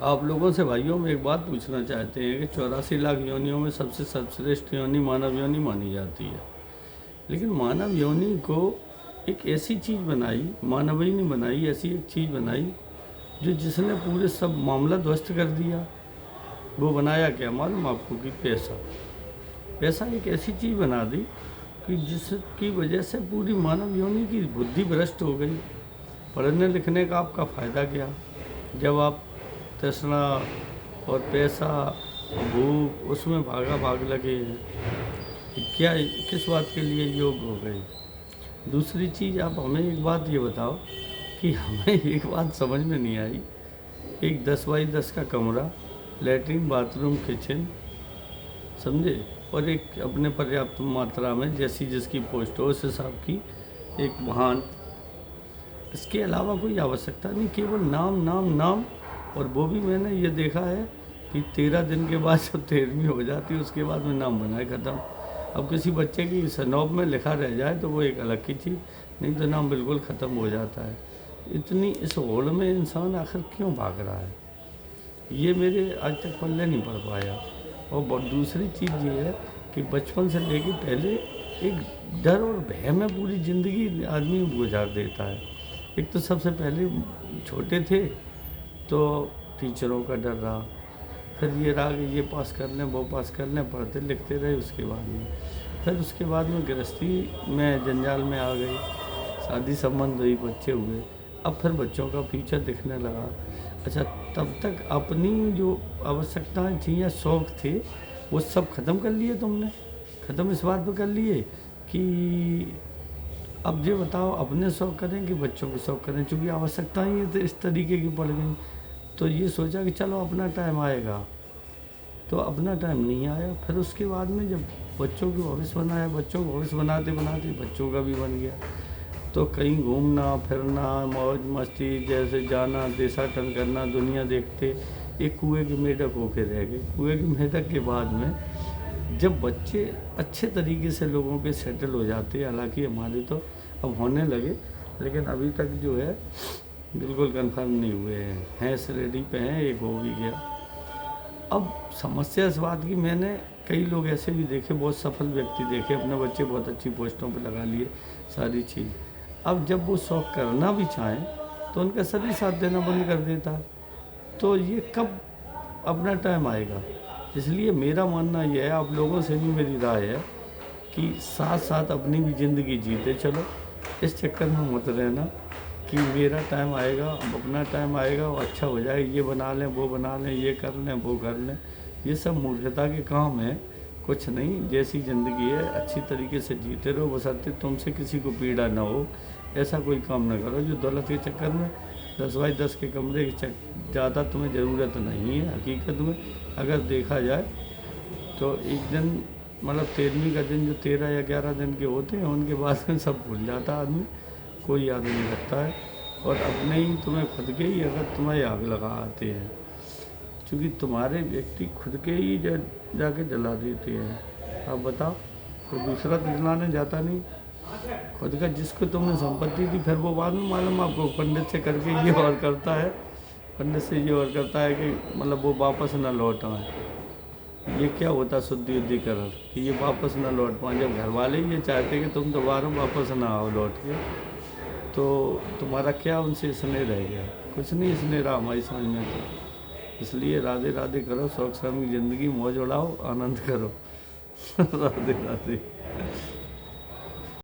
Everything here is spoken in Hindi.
आप लोगों से भाइयों में एक बात पूछना चाहते हैं कि 84 लाख योनियों में सबसे सर्वश्रेष्ठ योनि मानव योनि मानी जाती है, लेकिन मानव योनि को एक ऐसी चीज़ बनाई, मानव ही नहीं बनाई, ऐसी एक चीज़ बनाई जो जिसने पूरे सब मामला ध्वस्त कर दिया। वो बनाया क्या मालूम आपको कि पैसा। पैसा एक ऐसी चीज़ बना दी कि जिसकी वजह से पूरी मानव योनि की बुद्धि भ्रष्ट हो गई। पढ़ने लिखने का आपका फ़ायदा क्या जब आप तृष्णा और पैसा, भूख, उसमें भागा भाग लगे हैं। क्या किस बात के लिए योग हो गए। दूसरी चीज़, आप हमें एक बात ये बताओ कि हमें एक बात समझ में नहीं आई। एक 10 बाई 10 का कमरा, लेटरिन, बाथरूम, किचन, समझे, और एक अपने पर्याप्त मात्रा में जैसी जिसकी पोस्ट हो उस हिसाब की एक वाहन, इसके अलावा कोई आवश्यकता नहीं। केवल नाम नाम नाम। और वो भी मैंने ये देखा है कि 13 दिन के बाद जब 13वीं हो जाती है उसके बाद में नाम बनाए ख़त्म। अब किसी बच्चे की सनौब में लिखा रह जाए तो वो एक अलग की चीज़, नहीं तो नाम बिल्कुल ख़त्म हो जाता है। इतनी इस होड़ में इंसान आखिर क्यों भाग रहा है, ये मेरे आज तक पल्ले नहीं पड़ पाया। और दूसरी चीज़ ये है कि बचपन से लेके पहले एक डर और भय में पूरी ज़िंदगी आदमी गुजार देता है। एक तो सबसे पहले छोटे थे तो टीचरों का डर रहा, फिर ये रहा कि ये पास कर लें वो पास कर लें, पढ़ते लिखते रहे। उसके बाद में गृहस्थी में जंजाल में आ गई, शादी संबंध हुई, बच्चे हुए। अब फिर बच्चों का फ्यूचर दिखने लगा। अच्छा, तब तक अपनी जो आवश्यकताएं थी या शौक़ थे वो सब ख़त्म कर लिए तुमने। ख़त्म इस बात पर कर लिए कि अब ये बताओ अपने शौक़ करें कि बच्चों के शौक़ करें। चूँकि आवश्यकताएं ये तो इस तरीके की पड़ गई तो ये सोचा कि चलो अपना टाइम आएगा, तो अपना टाइम नहीं आया। फिर उसके बाद में जब बच्चों की भविष्य बनाया, बच्चों को भविष्य बनाते बनाते बच्चों का भी बन गया। तो कहीं घूमना फिरना, मौज मस्ती, जैसे जाना, देशाटन करना, दुनिया देखते, एक कुएं के मेढक होके रह गए। कुएं के मेढक के बाद में जब बच्चे अच्छे तरीके से लोगों के सेटल हो जाते हैं, हालांकि हमारे तो अब होने लगे, लेकिन अभी तक जो है बिल्कुल कंफर्म नहीं हुए हैं रेडी पे हैं, एक हो भी गया। अब समस्या इस बात की, मैंने कई लोग ऐसे भी देखे, बहुत सफल व्यक्ति देखे, अपने बच्चे बहुत अच्छी पोस्टों पे लगा लिए, सारी चीज़। अब जब वो शौक़ करना भी चाहें तो उनका शरीर साथ देना बंद कर देता है। तो ये कब अपना टाइम आएगा। इसलिए मेरा मानना यह है, आप लोगों से भी मेरी राय है कि साथ साथ अपनी भी ज़िंदगी जीते चलो। इस चक्कर में मत रहना कि मेरा टाइम आएगा, अब अपना टाइम आएगा और अच्छा हो जाए, ये बना लें वो बना लें, ये कर लें वो कर लें। ये सब मूर्खता के काम है, कुछ नहीं। जैसी ज़िंदगी है अच्छी तरीके से जीते रहो, बशर्ते तुमसे किसी को पीड़ा ना हो। ऐसा कोई काम ना करो जो दौलत के चक्कर में 10 बाई 10 के कमरे की ज़्यादा तुम्हें ज़रूरत नहीं है। हकीकत में अगर देखा जाए तो एक दिन, मतलब 13वीं का दिन, जो 13 या 11 दिन के होते हैं, उनके बाद में सब भूल जाता आदमी, कोई याद नहीं रखता है। और अपने ही तुम्हें खुद के ही अगर तुम्हें आग लगा आते हैं, क्योंकि तुम्हारे व्यक्ति खुद के ही जाके जला देते हैं। अब बताओ, तो दूसरा तो जलाने जाता नहीं, खुद का जिसको तुमने संपत्ति दी, फिर वो बाद में मालूम आपको पंडित से करके ये और करता है, पंडित से ये और करता है कि मतलब वो वापस ना लौट आए। ये क्या होता शुद्धिकरण कि ये वापस ना लौट पाए। जब घर वाले ये चाहते कि तुम दोबारा वापस ना आओ लौट के, तो तुम्हारा क्या उनसे स्नेह रह गया। कुछ नहीं स्नेह रहा हमारी समझ में। तो इसलिए राधे राधे करो, शौक शर्म की ज़िंदगी, मौज उड़ाओ, आनंद करो। राधे राधे।